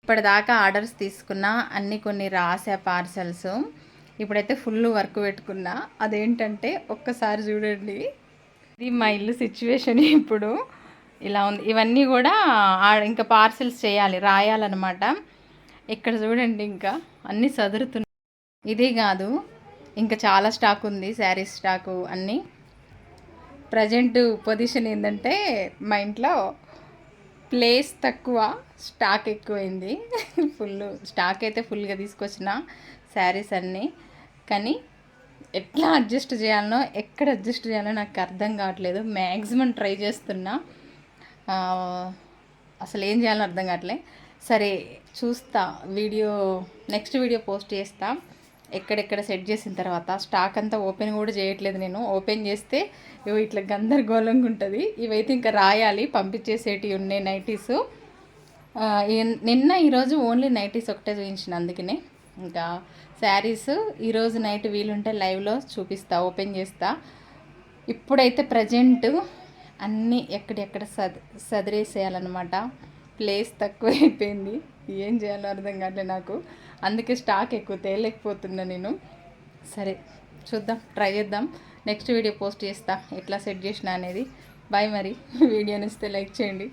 ఇప్పటిదాకా ఆర్డర్స్ తీసుకున్నా, అన్నీ కొన్ని రాసా పార్సల్స్. ఇప్పుడైతే ఫుల్ వర్క్ పెట్టుకున్నా. అదేంటంటే ఒక్కసారి చూడండి, ఇది మా ఇల్లు సిచ్యువేషన్ ఇప్పుడు ఇలా ఉంది. ఇవన్నీ కూడా ఇంకా పార్సల్స్ చేయాలి, రాయాలన్నమాట. ఇక్కడ చూడండి ఇంకా అన్నీ సదురుతున్నాయి. ఇదే కాదు, ఇంకా చాలా స్టాక్ ఉంది, శారీస్ స్టాకు అన్నీ. ప్రజెంట్ పొజిషన్ ఏంటంటే మా ఇంట్లో ప్లేస్ తక్కువ, స్టాక్ ఎక్కువైంది. స్టాక్ అయితే ఫుల్గా తీసుకొచ్చిన శారీస్ అన్నీ. కానీ ఎట్లా అడ్జస్ట్ చేయాలనో, ఎక్కడ అడ్జస్ట్ చేయాలో నాకు అర్థం కావట్లేదు. మ్యాక్సిమం ట్రై చేస్తున్నా, అసలు ఏం చేయాలో అర్థం కావట్లే. సరే చూస్తా, నెక్స్ట్ వీడియో పోస్ట్ చేస్తా ఎక్కడెక్కడ సెట్ చేసిన తర్వాత. స్టాక్ అంతా ఓపెన్ కూడా చేయట్లేదు నేను. ఓపెన్ చేస్తే ఇట్లా గందరగోళంగా ఉంటుంది. ఇవైతే ఇంకా రాయాలి, పంపించేసేటివి ఉన్నాయి నైటీస్. నిన్న ఈరోజు ఓన్లీ నైటీస్ ఒకటే చూపించిన, అందుకనే. ఇంకా శారీస్ ఈరోజు నైట్ వీలుంటే లైవ్లో చూపిస్తా, ఓపెన్ చేస్తా. ఇప్పుడైతే ప్రజెంట్ అన్నీ ఎక్కడెక్కడ సదిరేసేయాలన్నమాట. ప్లేస్ తక్కువ అయిపోయింది, ఏం చేయాలో అర్థం కావట్లేదు నాకు. అందుకే స్టాక్ ఎక్కువ తేలేకపోతున్నా నేను. సరే చూద్దాం, ట్రై చేద్దాం. నెక్స్ట్ వీడియో పోస్ట్ చేస్తా ఎట్లా సెట్ చేసిన అనేది. బాయ్. మరి వీడియో నచ్చితే లైక్ చేయండి.